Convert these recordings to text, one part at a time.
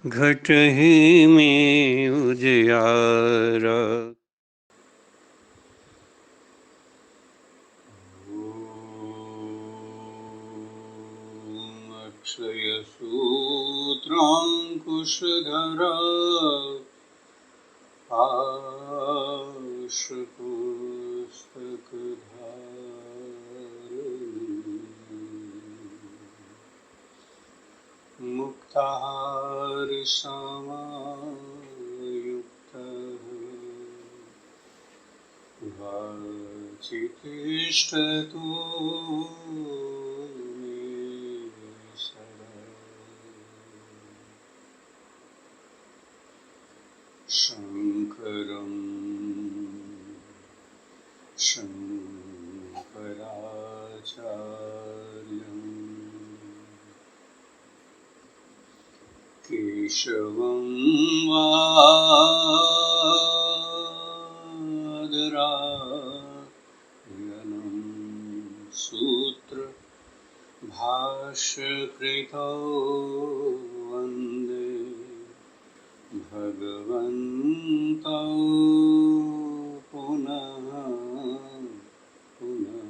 घटहि में उजियारा। अक्षय सूत्रांकुशधरा पाशपुस्तकधारी मुक्ताहारसमायुक्तः वाचितिष्ठतो मे सदा। शङ्करं शङ्कराचार्यं केशवं वादरायणं सूत्रभाष्यकृतौ वन्दे भगवन्तौ पुनः पुनः।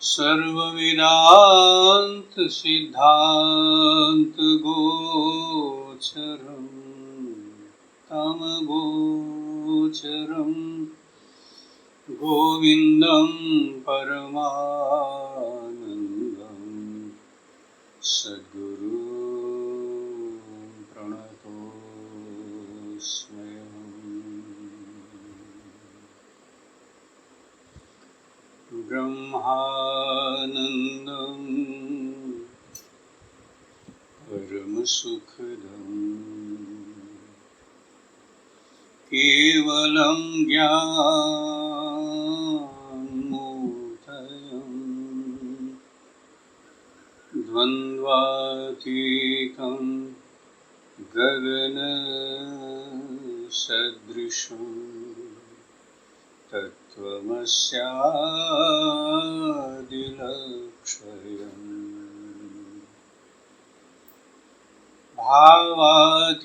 सर्ववेदान्तसिद्धान्तगोचरं तमगोचरं गोविन्दं परमानन्दं सद्गुरुं प्रणतोऽस्म्यहम्। ब्रह्मानन्दं परमसुखदं केवलं ज्ञानमूर्तयं द्वन्द्वातीतं गगनसदृशं तत्त्वमस्यादिलक्ष्यम् भावातीतं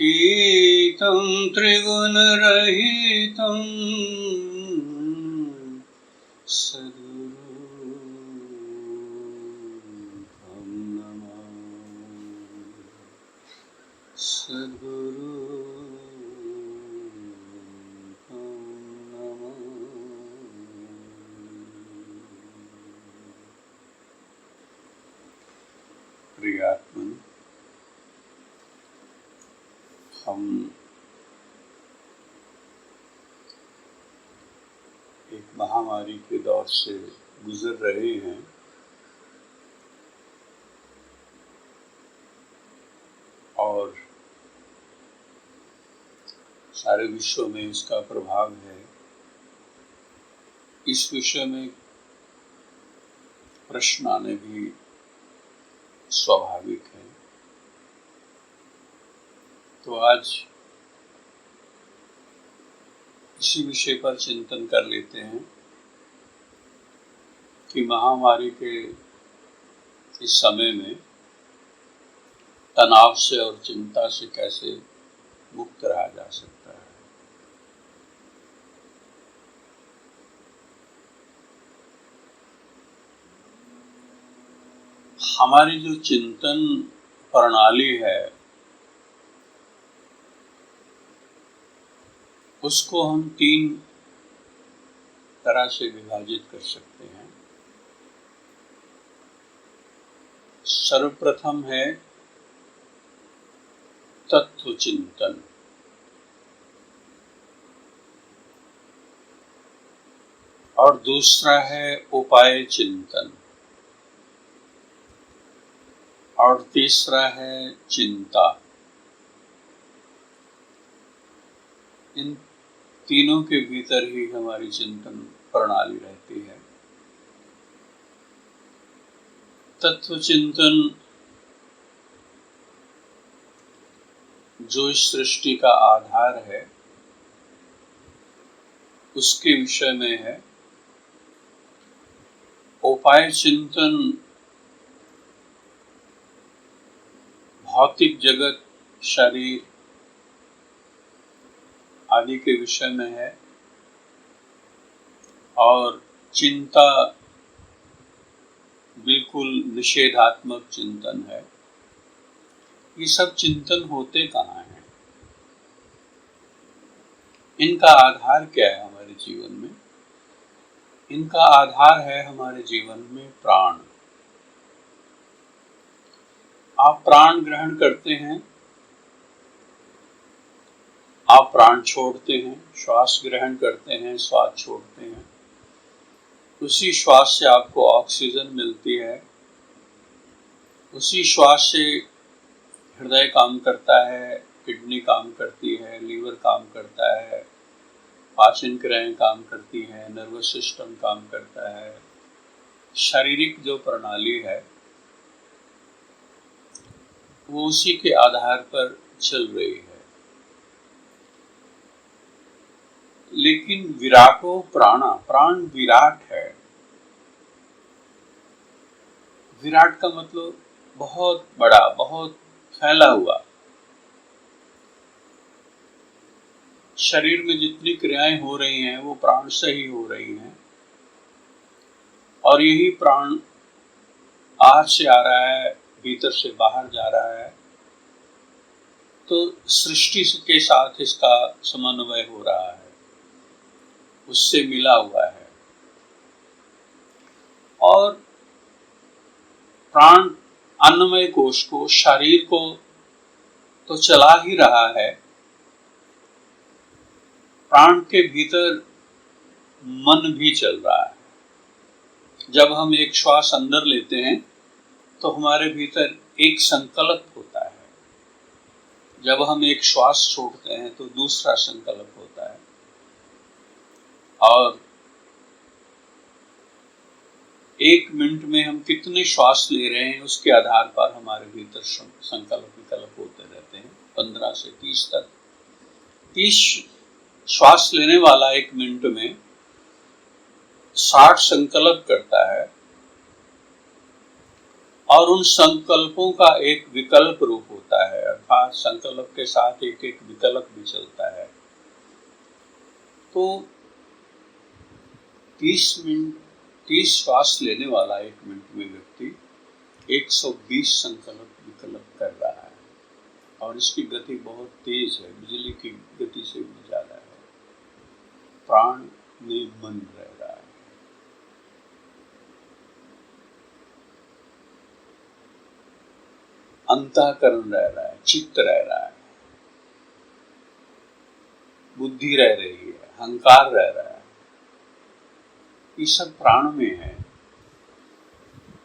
त्रिगुणरहितं सद्गुरुं नमामि। सद्गुरुं नमामि। प्रियात्मन, हम एक महामारी के दौर से गुजर रहे हैं और सारे विश्व में इसका प्रभाव है। इस विषय में प्रश्न आने भी स्वाभाविक है। तो आज इसी विषय पर चिंतन कर लेते हैं कि महामारी के इस समय में तनाव से और चिंता से कैसे मुक्त रहा जा सकता है। हमारी जो चिंतन प्रणाली है उसको हम 3 तरह से विभाजित कर सकते हैं। सर्वप्रथम है तत्व चिंतन, और दूसरा है उपाय चिंतन, और तीसरा है चिंता। इन तीनों के भीतर ही हमारी चिंतन प्रणाली रहती है। तत्व चिंतन जो इस सृष्टि का आधार है उसके विषय में है। उपाय चिंतन भौतिक जगत, शरीर आदि के विषय में है और चिंता बिल्कुल निषेधात्मक चिंतन है। ये सब चिंतन होते कहाँ हैं? इनका आधार क्या है हमारे जीवन में? इनका आधार है हमारे जीवन में प्राण। आप प्राण ग्रहण करते हैं, आप प्राण छोड़ते हैं, श्वास ग्रहण करते हैं, श्वास छोड़ते हैं। उसी श्वास से आपको ऑक्सीजन मिलती है, उसी श्वास से हृदय काम करता है, किडनी काम करती है, लीवर काम करता है, पाचन क्रियाएं काम करती है, नर्वस सिस्टम काम करता है। शारीरिक जो प्रणाली है वो उसी के आधार पर चल रही है। लेकिन विराटो प्राणा, प्राण विराट है। विराट का मतलब बहुत बड़ा, बहुत फैला हुआ। शरीर में जितनी क्रियाएं हो रही हैं वो प्राण से ही हो रही हैं और यही प्राण बाहर से आ रहा है, भीतर से बाहर जा रहा है। तो सृष्टि के साथ इसका समन्वय हो रहा है, उससे मिला हुआ है। और प्राण अन्नमय कोश को, शरीर को तो चला ही रहा है। प्राण के भीतर मन भी चल रहा है। जब हम एक श्वास अंदर लेते हैं तो हमारे भीतर एक संकल्प होता है, जब हम एक श्वास छोड़ते हैं तो दूसरा संकल्प होता है। और एक मिनट में हम कितने श्वास ले रहे हैं उसके आधार पर हमारे भीतर संकल्प विकल्प होते रहते हैं। 15 से 30 तक। 30 श्वास लेने वाला एक मिनट में 60 संकल्प करता है और उन संकल्पों का एक विकल्प रूप होता है, अर्थात संकल्प के साथ एक एक विकल्प भी चलता है। तो 30 श्वास लेने वाला एक मिनट में व्यक्ति 120 संकल्प विकल्प कर रहा है और इसकी गति बहुत तेज है, बिजली की गति से भी ज्यादा है। प्राण में मन रह रहा है। अंतःकरण रह रहा है, चित्त रह रहा है, बुद्धि रह रही है, अहंकार रह रहा है। ये सब प्राण में है।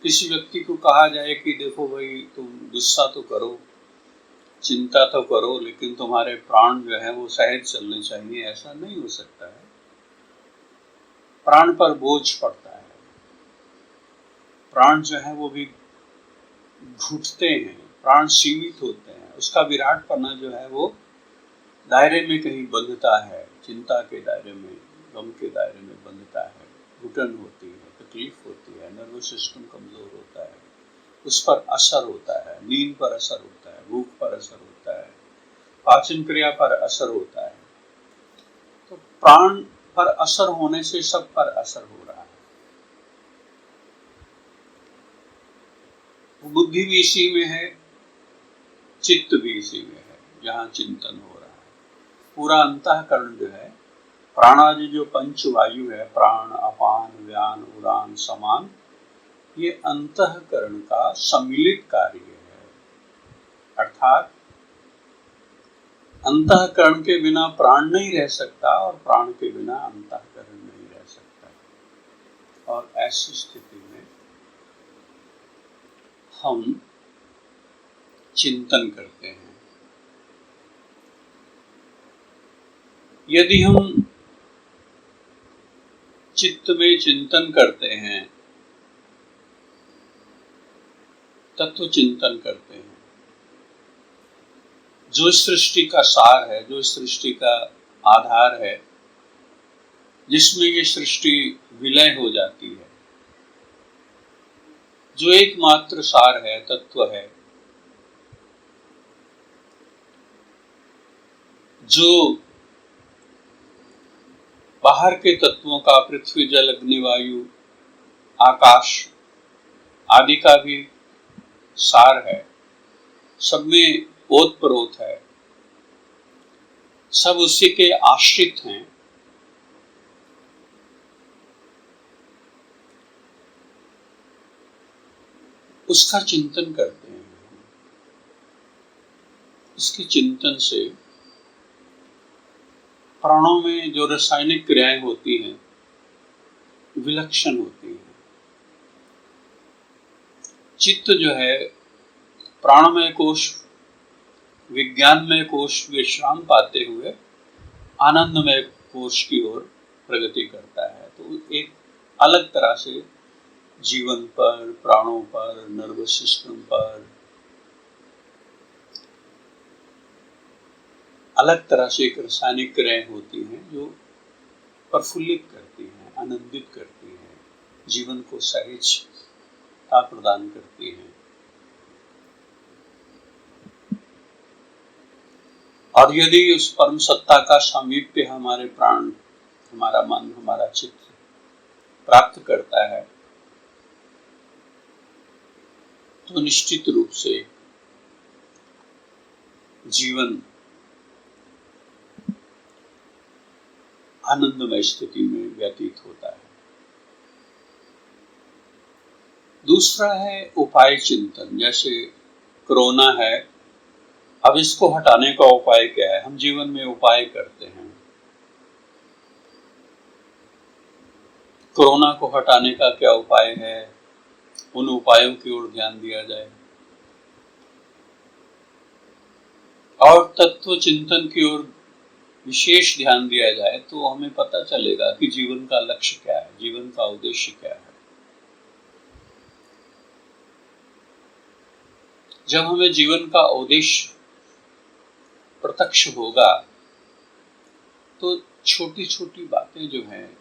किसी व्यक्ति को कहा जाए कि देखो भाई तुम गुस्सा तो करो, चिंता तो करो, लेकिन तुम्हारे प्राण जो है वो सहज चलने चाहिए, ऐसा नहीं हो सकता है। प्राण पर बोझ पड़ता है। प्राण जो है वो भी घुटते हैं, प्राण सीमित होते हैं। उसका विराटपना जो है वो दायरे में कहीं बंधता है, चिंता के दायरे में, गम के दायरे में बंधता है। घुटन होती है, तकलीफ होती है, नर्वस सिस्टम कमजोर होता है, उस पर असर होता है, नींद पर असर होता है, भूख पर असर होता है, पाचन क्रिया पर असर होता है। तो प्राण पर असर होने से सब पर असर हो रहा है। बुद्धि भी इसी में है, चित्त भी इसी में है, जहाँ चिंतन हो रहा है। पूरा अंतःकरण जो है, प्राणादि जो पंच वायु है, प्राण, अपान, व्यान, उदान, समान, ये अंतःकरण का सम्मिलित कार्य है। अर्थात अंतःकरण के बिना प्राण नहीं रह सकता और प्राण के बिना अंतःकरण नहीं रह सकता। और ऐसी स्थिति में हम चिंतन करते हैं। यदि हम चित्त में चिंतन करते हैं, तत्व चिंतन करते हैं, जो सृष्टि का सार है, जो सृष्टि का आधार है, जिसमें ये सृष्टि विलय हो जाती है, जो एकमात्र सार है, तत्व है, जो बाहर के तत्वों का, पृथ्वी जल अग्नि वायु आकाश आदि का भी सार है, सब में ओत प्रोत है, सब उसी के आश्रित हैं। उसका चिंतन करते हैं। इसके चिंतन से प्राणों में जो रासायनिक क्रियाएं होती हैं विलक्षण होती हैं। चित्त जो है प्राणमय कोश, विज्ञानमय कोश विश्राम पाते हुए आनंदमय कोश की ओर प्रगति करता है। तो एक अलग तरह से जीवन पर, प्राणों पर, नर्वस सिस्टम पर अलग तरह से एक रासायनिक क्रियाएं होती हैं जो प्रफुल्लित करती हैं, आनंदित करती हैं, जीवन को सहजता प्रदान करती हैं। और यदि उस परम सत्ता का सामीप्य हमारे प्राण, हमारा मन, हमारा चित्त प्राप्त करता है तो निश्चित रूप से जीवन आनंदमय स्थिति में व्यतीत होता है। दूसरा है उपाय चिंतन। जैसे कोरोना है, अब इसको हटाने का उपाय क्या है? हम जीवन में उपाय करते हैं। कोरोना को हटाने का क्या उपाय है? उन उपायों की ओर ध्यान दिया जाए और तत्व चिंतन की ओर विशेष ध्यान दिया जाए तो हमें पता चलेगा कि जीवन का लक्ष्य क्या है, जीवन का उद्देश्य क्या है। जब हमें जीवन का उद्देश्य प्रत्यक्ष होगा तो छोटी छोटी बातें जो हैं,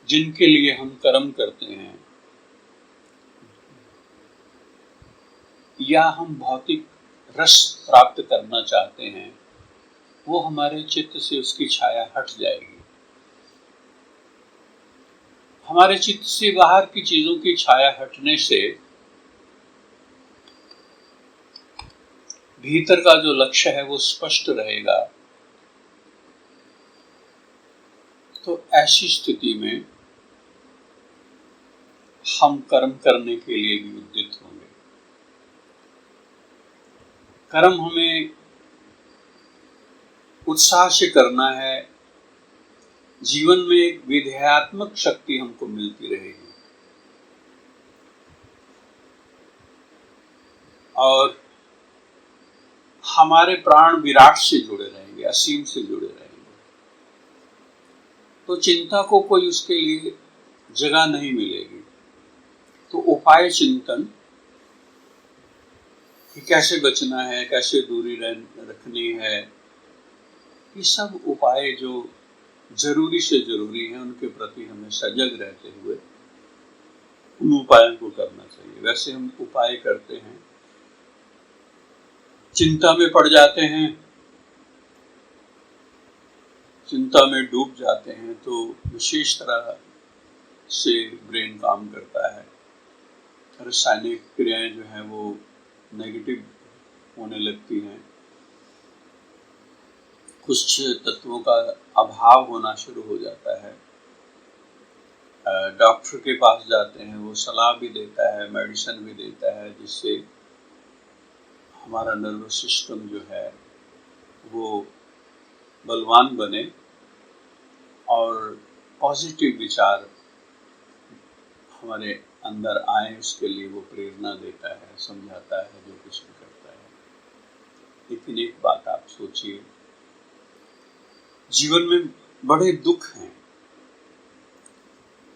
जिनके लिए हम कर्म करते हैं या हम भौतिक रस प्राप्त करना चाहते हैं, वो हमारे चित्त से उसकी छाया हट जाएगी। हमारे चित्त से बाहर की चीजों की छाया हटने से भीतर का जो लक्ष्य है वो स्पष्ट रहेगा। तो ऐसी स्थिति में हम कर्म करने के लिए भी उद्यत होंगे। कर्म हमें उत्साह से करना है, जीवन में एक विधेयात्मक शक्ति हमको मिलती रहेगी और हमारे प्राण विराट से जुड़े रहेंगे, असीम से जुड़े रहेंगे। तो चिंता को कोई उसके लिए जगह नहीं मिलेगी। तो उपाय चिंतन कि कैसे बचना है, कैसे दूरी रखनी है, ये सब उपाय जो जरूरी से जरूरी है उनके प्रति हमें सजग रहते हुए उन उपायों को करना चाहिए। वैसे हम उपाय करते हैं, चिंता में पड़ जाते हैं, चिंता में डूब जाते हैं तो विशेष तरह से ब्रेन काम करता है, रासायनिक क्रियाएं जो हैं वो नेगेटिव होने लगती हैं, कुछ तत्वों का अभाव होना शुरू हो जाता है। डॉक्टर के पास जाते हैं, वो सलाह भी देता है, मेडिसिन भी देता है, जिससे हमारा नर्वस सिस्टम जो है वो बलवान बने और पॉजिटिव विचार हमारे अंदर आए, उसके लिए वो प्रेरणा देता है, समझाता है, जो कुछ भी करता है। लेकिन एक बात आप सोचिए, जीवन में बड़े दुख हैं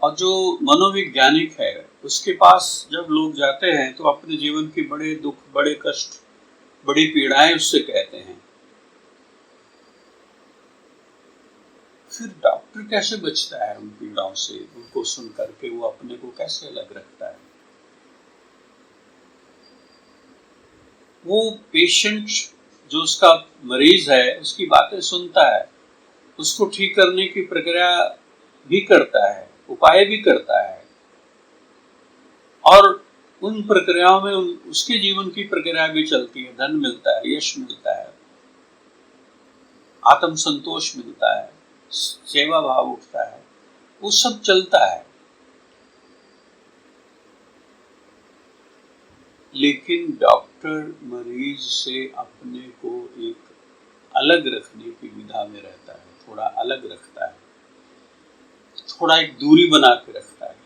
और जो मनोवैज्ञानिक है उसके पास जब लोग जाते हैं तो अपने जीवन के बड़े दुख, बड़े कष्ट, बड़ी पीड़ाएं उससे कहते हैं। फिर डॉक्टर कैसे बचता है उन पीड़ाओं से? उनको सुन करके वो अपने को कैसे अलग रखता है? वो पेशेंट जो उसका मरीज है उसकी बातें सुनता है, उसको ठीक करने की प्रक्रिया भी करता है, उपाय भी करता है, और उन प्रक्रियाओं में उसके जीवन की प्रक्रिया भी चलती है, धन मिलता है, यश मिलता है, आत्म संतोष मिलता है, सेवा भाव उठता है, वो सब चलता है। लेकिन डॉक्टर मरीज से अपने को एक अलग रखने की विधा में रहता है, थोड़ा अलग रखता है, थोड़ा एक दूरी बना के रखता है,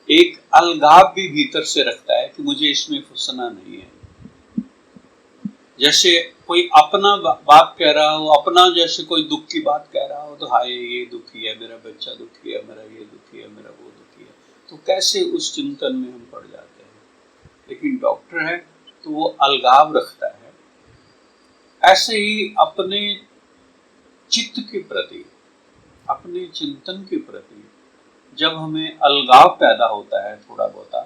एक अलगाव भी भीतर से रखता है कि मुझे इसमें फंसना नहीं है। जैसे कोई अपना बात कह रहा हो, अपना जैसे कोई दुख की बात कह रहा हो, तो हाय ये दुखी है, मेरा बच्चा दुखी है, मेरा ये दुखी है, मेरा वो दुखी है, तो कैसे उस चिंतन में हम पड़ जाते हैं। लेकिन डॉक्टर है तो वो अलगाव रखता है। ऐसे ही अपने चित्त के प्रति, अपने चिंतन के प्रति जब हमें अलगाव पैदा होता है थोड़ा बहुता,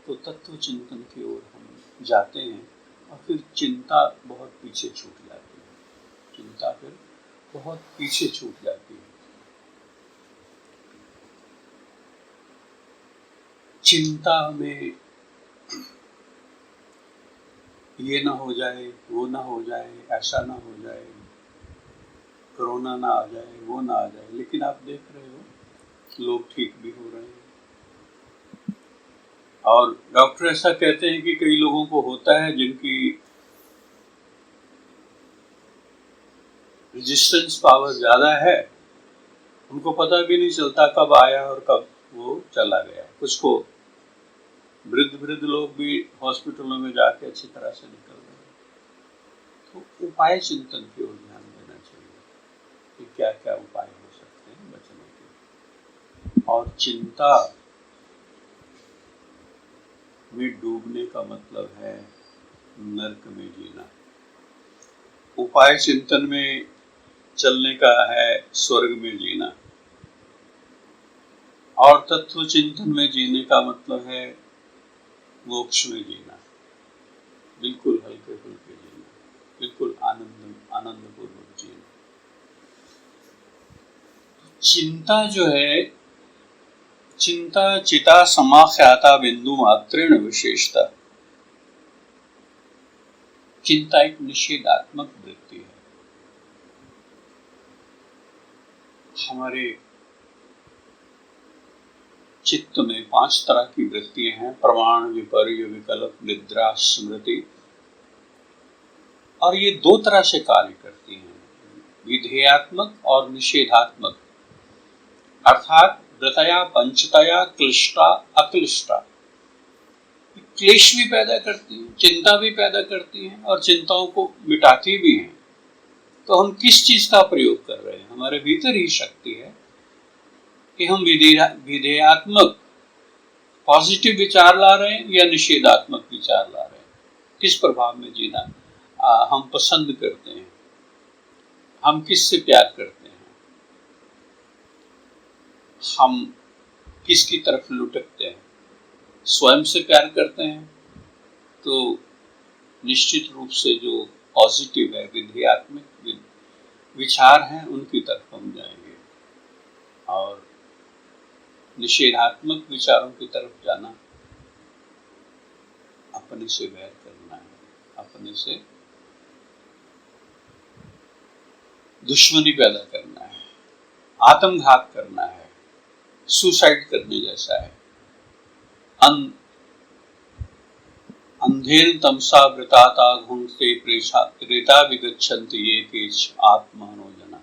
तो तत्व चिंतन की ओर हम जाते हैं और फिर चिंता बहुत पीछे छूट जाती है, चिंता फिर बहुत पीछे छूट जाती है। चिंता में ये ना हो जाए, वो ना हो जाए, ऐसा ना हो जाए, कोरोना ना आ जाए, वो ना आ जाए, लेकिन आप देख रहे हो लोग ठीक भी हो रहे हैं। और डॉक्टर ऐसा कहते हैं कि कई लोगों को होता है जिनकी रेजिस्टेंस पावर ज्यादा है, उनको पता भी नहीं चलता कब आया और कब वो चला गया। कुछ को वृद्ध लोग भी हॉस्पिटलों में जाके अच्छी तरह से निकल गए। तो उपाय चिंतन की ओर ध्यान देना चाहिए कि क्या क्या उपाय हो सकते हैं बचने के। और चिंता में डूबने का मतलब है नर्क में जीना। उपाय चिंतन में चलने का है स्वर्ग में जीना, और तत्व चिंतन में जीने का मतलब है मोक्ष में जीना, बिल्कुल हल्के फुल्के जीना, बिल्कुल आनंद पूर्वक जीना। चिंता जो है, चिंता चिता समाख्याता बिंदु मात्रेण विशेषता। चिंता एक निषेधात्मक वृत्ति है। हमारे चित्त में 5 तरह की वृत्तियां हैं: प्रमाण, विपर्य, विकल्प, निद्रा, स्मृति। और ये 2 तरह से कार्य करती हैं, विधेयात्मक और निषेधात्मक, अर्थात व्रतया पंचतया क्लिष्टा अक्लिष्टा। क्लेश भी पैदा करती हैं, चिंता भी पैदा करती हैं, और चिंताओं को मिटाती भी हैं। तो हम किस चीज का प्रयोग कर रहे हैं? हमारे भीतर ही शक्ति है कि हम विधेयात्मक पॉजिटिव विचार ला रहे हैं या निषेधात्मक विचार ला रहे हैं। किस प्रभाव में जीना हम पसंद करते हैं, हम किससे प्यार करते हैं, हम किसकी तरफ लुढ़कते हैं। स्वयं से प्यार करते हैं तो निश्चित रूप से जो पॉजिटिव है, विधेयात्मक विचार हैं, उनकी तरफ हम जाएंगे। और निषेधात्मक विचारों की तरफ जाना अपने से वैर करना है, अपने से दुश्मनी पैदा करना है, आत्मघात करना है, सुसाइड करने जैसा है। अंधेन तमसा वृताता घुंसते प्रेता विगच्छन्ति ये केच आत्मानोजना।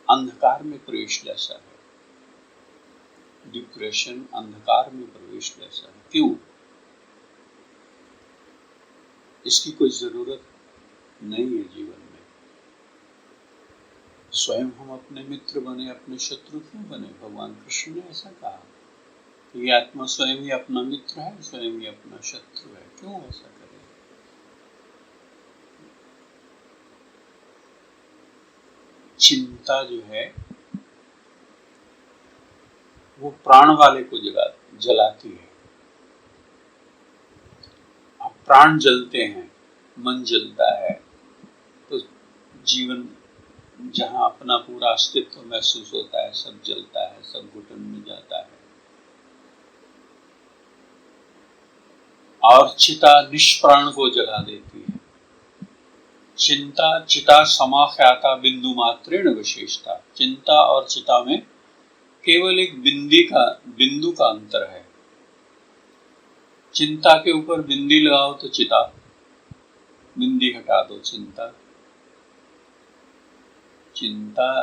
अंधकार में प्रवेश जैसा है, डिप्रेशन अंधकार में प्रवेश जैसा है। क्यों? इसकी कोई जरूरत नहीं है जीवन में। स्वयं हम अपने मित्र बने, अपने शत्रु क्यों बने? भगवान कृष्ण ने ऐसा कहा, ये आत्मा स्वयं ही अपना मित्र है, स्वयं ही अपना शत्रु है। क्यों ऐसा करें? चिंता जो है वो प्राण वाले को जलाती है। प्राण जलते हैं, मन जलता है, तो जीवन जहाँ अपना पूरा अस्तित्व महसूस होता है, सब जलता है, सब घुटन में जाता है। और चिता निष्प्राण को जला देती है। चिंता चिता समाख्याता बिंदु मात्रेण विशेषता। चिंता और चिता में केवल एक बिंदु का अंतर है। चिंता के ऊपर बिंदी लगाओ तो चिता, बिंदी हटा दो चिंता। चिंता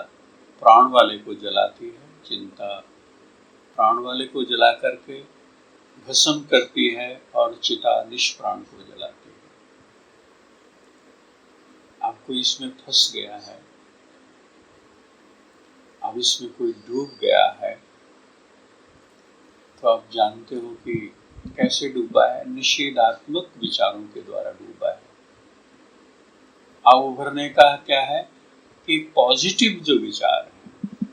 प्राण वाले को जलाती है, चिंता प्राण वाले को जला करके भस्म करती है, और चिता निष्प्राण को जलाती है। आपको इसमें फंस गया है, अब इसमें कोई डूब गया है, तो आप जानते हो कि कैसे डूबा है, निषेधात्मक विचारों के द्वारा डूबा है। अब उभरने का क्या है कि पॉजिटिव जो विचार है,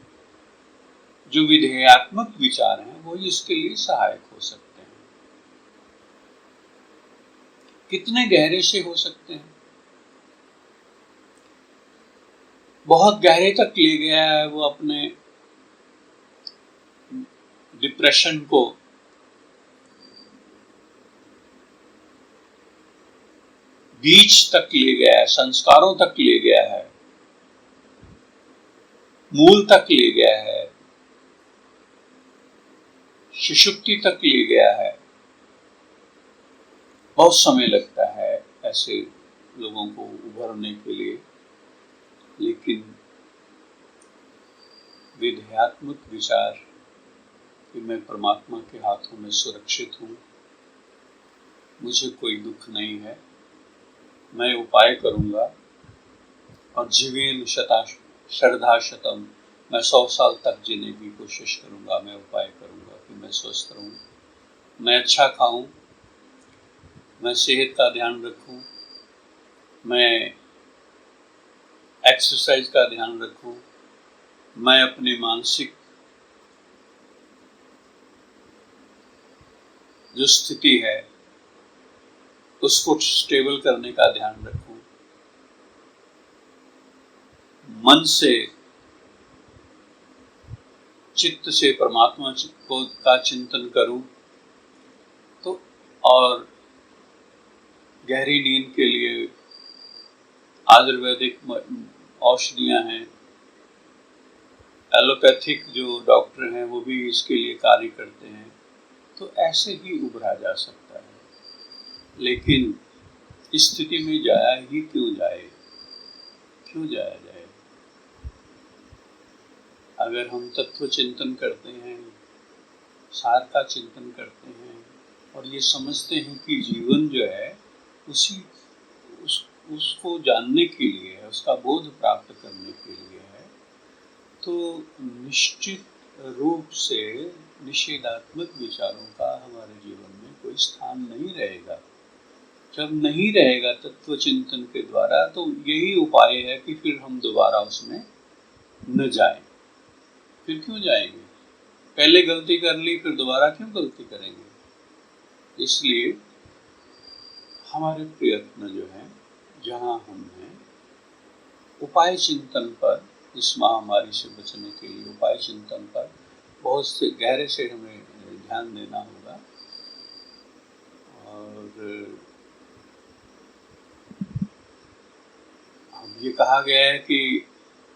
जो विधेयात्मक विचार हैं, वो इसके लिए सहायक हो सकते हैं। कितने गहरे से हो सकते हैं? बहुत गहरे तक ले गया है वो अपने डिप्रेशन को, बीच तक ले गया है, संस्कारों तक ले गया है, मूल तक ले गया है, सुषुप्ति तक ले गया है। बहुत समय लगता है ऐसे लोगों को उभरने के लिए, लेकिन विधेयात्मक विचार कि मैं परमात्मा के हाथों में सुरक्षित हूँ, मुझे कोई दुख नहीं है, मैं उपाय करूँगा, और जीवेन शता श्रद्धा शतम, मैं 100 साल तक जीने की कोशिश करूँगा, मैं उपाय करूँगा कि मैं स्वस्थ रहूँ, मैं अच्छा खाऊं, मैं सेहत का ध्यान रखूं, मैं एक्सरसाइज का ध्यान रखूं, मैं अपनी मानसिक जो स्थिति है उसको स्टेबल करने का ध्यान रखूं, मन से चित्त से परमात्मा को का चिंतन करूं, तो और गहरी नींद के लिए आयुर्वेदिक औषधियां हैं, एलोपैथिक जो डॉक्टर हैं वो भी इसके लिए कार्य करते हैं, तो ऐसे ही उभरा जा सकता है। लेकिन इस स्थिति में जाया ही क्यों जाए, क्यों जाया जाए? अगर हम तत्व चिंतन करते हैं, सार का चिंतन करते हैं, और ये समझते हैं कि जीवन जो है उसको जानने के लिए है, उसका बोध प्राप्त करने के लिए है, तो निश्चित रूप से निषेधात्मक विचारों का हमारे जीवन में कोई स्थान नहीं रहेगा। जब नहीं रहेगा तत्व चिंतन के द्वारा, तो यही उपाय है कि फिर हम दोबारा उसमें न जाएं। फिर क्यों जाएंगे? पहले गलती कर ली, फिर दोबारा क्यों गलती करेंगे? इसलिए हमारे प्रयत्न जो है, जहाँ हम हैं, उपाय चिंतन पर, इस महामारी से बचने के लिए उपाय चिंतन पर बहुत से गहरे से हमें ध्यान देना होगा। और अब ये कहा गया है कि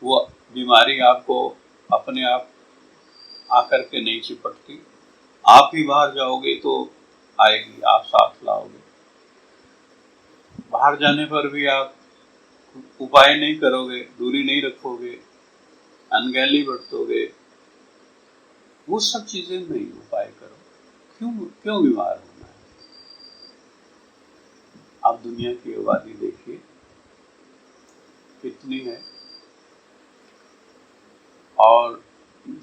वो बीमारी आपको अपने आप आकर के नहीं चिपटती, आप ही बाहर जाओगे तो आएगी, आप साथ लाओगे। बाहर जाने पर भी आप उपाय नहीं करोगे, दूरी नहीं रखोगे, अनगहली बरतोगे, वो सब चीजें नहीं उपाय करो। क्यों बीमार होना है? आप दुनिया की आबादी देखिए कितनी है, और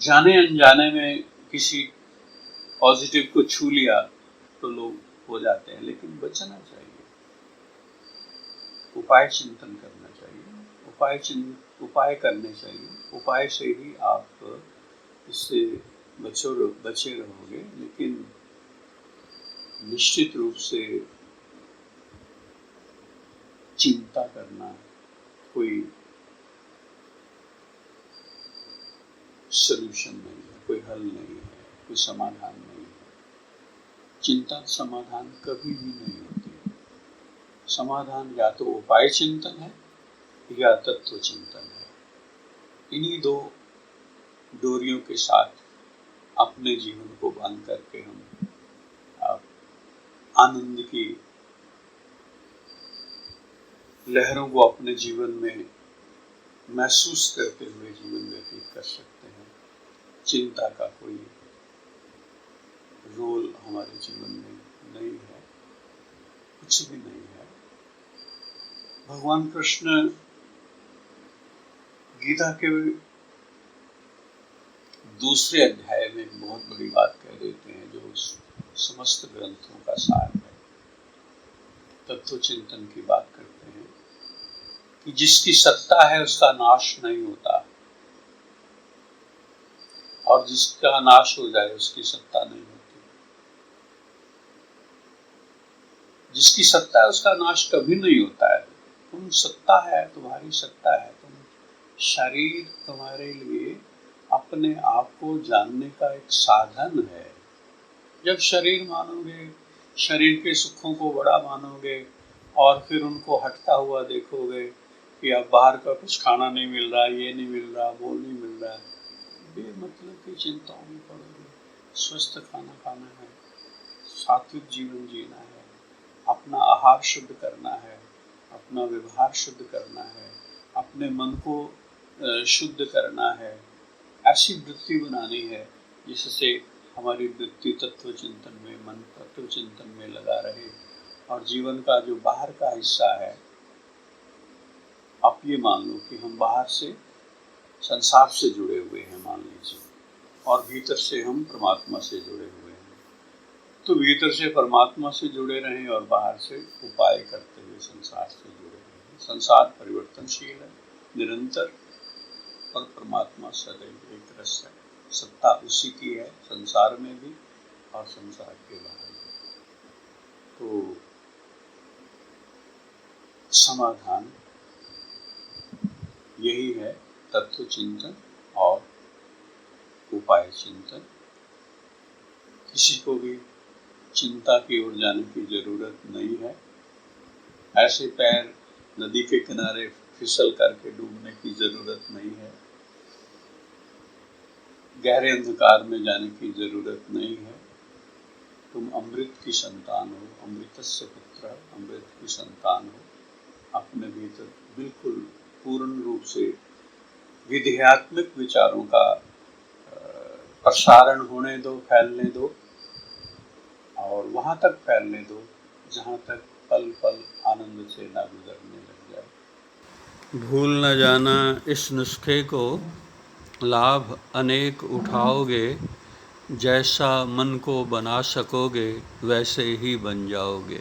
जाने अनजाने में किसी पॉजिटिव को छू लिया तो लोग हो जाते हैं। लेकिन बचना चाहिए, उपाय चिंतन करना चाहिए, उपाय करने चाहिए। उपाय से ही आप इससे बचे रहोगे। लेकिन निश्चित रूप से चिंता करना कोई सल्यूशन नहीं है, कोई हल नहीं है, कोई समाधान नहीं है। चिंता समाधान कभी भी नहीं होती। समाधान या तो उपाय चिंतन है या तत्व चिंतन है। इन्हीं दो डोरियों के साथ अपने जीवन को बांध करके हम आनंद की लहरों को अपने जीवन में महसूस करते हुए जीवन व्यतीत कर सकते हैं। चिंता का कोई रोल हमारे जीवन में नहीं है, कुछ भी नहीं है। भगवान कृष्ण गीता के दूसरे अध्याय में एक बहुत बड़ी बात कह देते हैं, जो समस्त ग्रंथों का सार है। तत्व चिंतन की बात करते हैं कि जिसकी सत्ता है उसका नाश नहीं होता, और जिसका नाश हो जाए उसकी सत्ता नहीं होती। जिसकी सत्ता है उसका नाश कभी नहीं होता है। तुम सत्ता है, तुम्हारी सत्ता है, तुम शरीर तुम्हारे लिए अपने आप को जानने का एक साधन है। जब शरीर मानोगे, शरीर के सुखों को बड़ा मानोगे और फिर उनको हटता हुआ देखोगे कि अब बाहर का कुछ खाना नहीं मिल रहा, ये नहीं मिल रहा, वो नहीं मिल रहा, बेमतलब की चिंताओं में पड़ोगे। स्वस्थ खाना खाना है, सात्विक जीवन जीना है, अपना आहार शुद्ध करना है, अपना व्यवहार शुद्ध करना है, अपने मन को शुद्ध करना है। ऐसी वृत्ति बनानी है जिससे हमारी वृत्ति तत्व चिंतन में, मन तत्व चिंतन में लगा रहे, और जीवन का जो बाहर का हिस्सा है, आप ये मान लो कि हम बाहर से संसार से जुड़े हुए हैं मान लीजिए, और भीतर से हम परमात्मा से जुड़े हुए हैं। तो भीतर से परमात्मा से जुड़े रहें और बाहर से उपाय करते हुए संसार से जुड़े रहें। संसार परिवर्तनशील है, निरंतर, और परमात्मा सदैव एक रस है। सत्ता उसी की है, संसार में भी और संसार के बाहर भी। तो समाधान यही है, तत्व चिंतन और उपाय चिंतन। किसी को भी चिंता की ओर जाने की जरूरत नहीं है। ऐसे पैर नदी के किनारे फिसल करके डूबने की जरूरत नहीं है। गहरे अंधकार में जाने की जरूरत नहीं है। तुम अमृत की संतान हो, अमृतस्य पुत्र, अमृत की संतान हो। अपने भीतर बिल्कुल पूर्ण रूप से विधेयात्मक विचारों का प्रसारण होने दो, फैलने दो, और वहाँ तक फैलने दो जहाँ तक पल पल आनंद से ना गुजरने लग जाए। भूल न जाना इस नुस्खे को, लाभ अनेक उठाओगे, जैसा मन को बना सकोगे वैसे ही बन जाओगे।